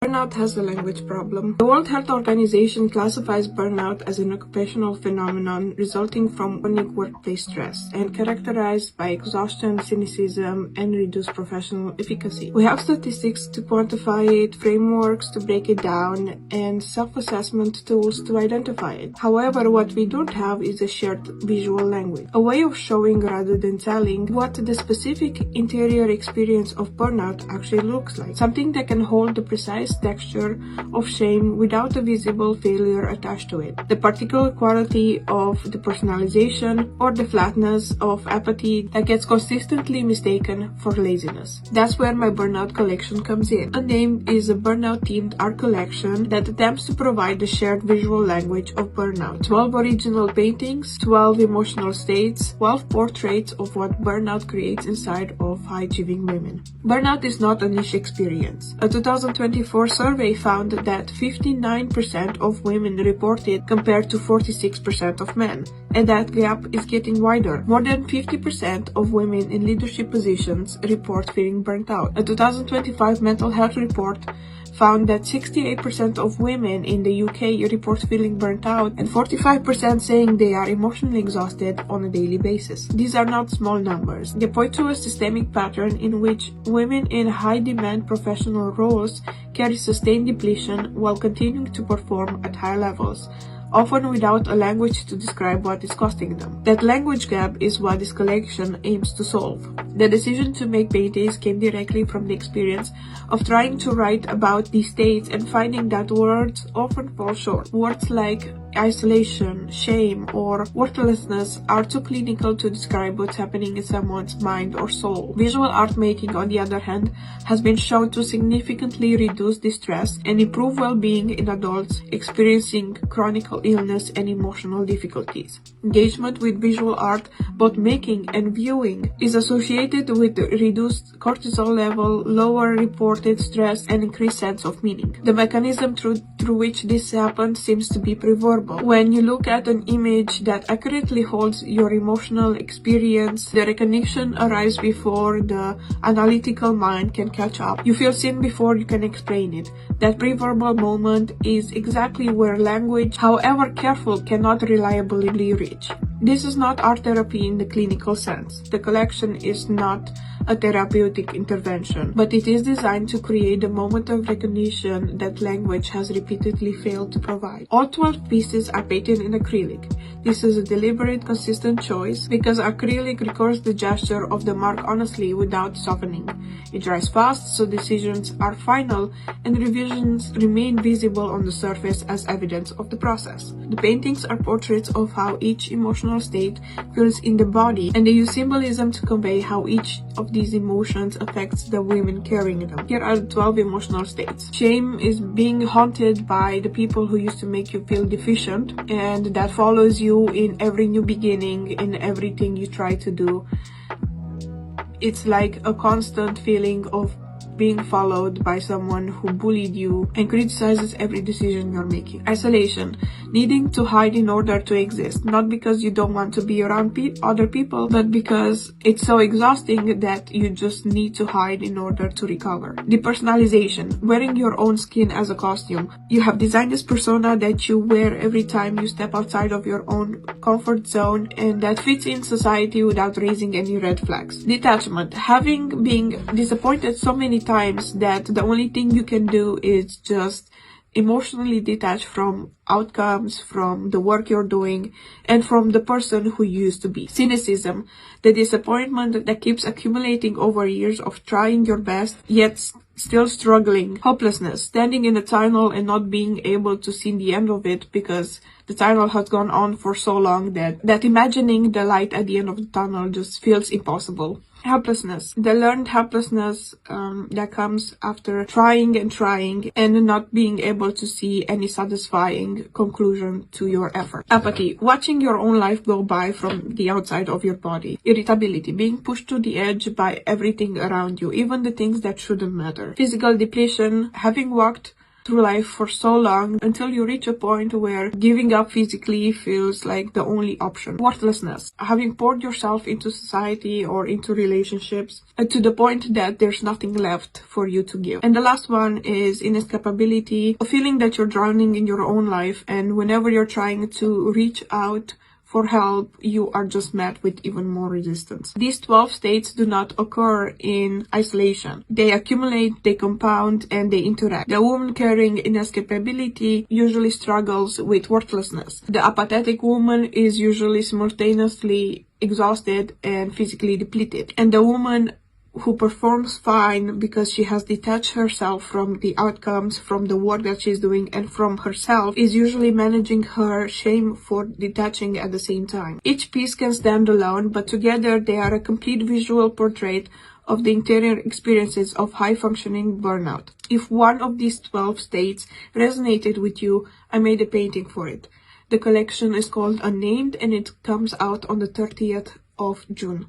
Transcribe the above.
Burnout has a language problem. The World Health Organization classifies burnout as an occupational phenomenon resulting from chronic workplace stress and characterized by exhaustion, cynicism, and reduced professional efficacy. We have statistics to quantify it, frameworks to break it down, and self-assessment tools to identify it. However, what we don't have is a shared visual language, a way of showing rather than telling what the specific interior experience of burnout actually looks like, something that can hold the precise texture of shame without a visible failure attached to it, the particular quality of the personalization or the flatness of apathy that gets consistently mistaken for laziness. That's where my Burnout collection comes in. Unnamed is a burnout-themed art collection that attempts to provide the shared visual language of burnout. 12 original paintings, 12 emotional states, 12 portraits of what burnout creates inside of high-achieving women. Burnout is not a niche experience. A 2024 survey found that 59% of women reported compared to 46% of men, and that gap is getting wider. More than 50% of women in leadership positions report feeling burnt out. A 2025 mental health report found that 68% of women in the UK report feeling burnt out and 45% saying they are emotionally exhausted on a daily basis. These are not small numbers. They point to a systemic pattern in which women in high-demand professional roles carry sustained depletion while continuing to perform at high levels, often without a language to describe what is costing them. That language gap is what this collection aims to solve. The decision to make paintings came directly from the experience of trying to write about these states and finding that words often fall short. Words like isolation, shame, or worthlessness are too clinical to describe what's happening in someone's mind or soul. Visual art making, on the other hand, has been shown to significantly reduce distress and improve well-being in adults experiencing chronic illness and emotional difficulties. Engagement with visual art, both making and viewing, is associated with reduced cortisol level, lower reported stress, and increased sense of meaning. The mechanism through which this happens seems to be preverbal. When you look at an image that accurately holds your emotional experience, the recognition arrives before the analytical mind can catch up. You feel seen before you can explain it. That preverbal moment is exactly where language, however careful, cannot reliably reach. This is not art therapy in the clinical sense. The collection is not a therapeutic intervention, but it is designed to create a moment of recognition that language has repeatedly failed to provide. All 12 pieces are painted in acrylic. This is a deliberate, consistent choice because acrylic records the gesture of the mark honestly without softening. It dries fast, so decisions are final and revisions remain visible on the surface as evidence of the process. The paintings are portraits of how each emotional state feels in the body, and they use symbolism to convey how each of these emotions affects the women carrying them. Here are the 12 emotional states. Shame is being haunted by the people who used to make you feel deficient, and that follows you in every new beginning, in everything you try to do. It's like a constant feeling of being followed by someone who bullied you and criticizes every decision you're making. Isolation, needing to hide in order to exist, not because you don't want to be around other people, but because it's so exhausting that you just need to hide in order to recover. Depersonalization, wearing your own skin as a costume. You have designed this persona that you wear every time you step outside of your own comfort zone and that fits in society without raising any red flags. Detachment, having been disappointed so many times that the only thing you can do is just emotionally detach from outcomes, from the work you're doing, and from the person who you used to be. Cynicism, the disappointment that keeps accumulating over years of trying your best, yet still struggling. Hopelessness, standing in a tunnel and not being able to see the end of it because the tunnel has gone on for so long that imagining the light at the end of the tunnel just feels impossible. Helplessness, the learned helplessness that comes after trying and not being able to see any satisfying conclusion to your effort. Apathy, watching your own life go by from the outside of your body. Irritability, being pushed to the edge by everything around you, even the things that shouldn't matter. Physical depletion, having walked through life for so long until you reach a point where giving up physically feels like the only option. Worthlessness. Having poured yourself into society or into relationships to the point that there's nothing left for you to give. And the last one is inescapability, a feeling that you're drowning in your own life, and whenever you're trying to reach out for help, you are just met with even more resistance. These 12 states do not occur in isolation. They accumulate, they compound, and they interact. The woman carrying inescapability usually struggles with worthlessness. The apathetic woman is usually simultaneously exhausted and physically depleted. And the woman who performs fine because she has detached herself from the outcomes, from the work that she's doing, and from herself, is usually managing her shame for detaching at the same time. Each piece can stand alone, but together they are a complete visual portrait of the interior experiences of high-functioning burnout. If one of these 12 states resonated with you, I made a painting for it. The collection is called Unnamed, and it comes out on the 30th of June.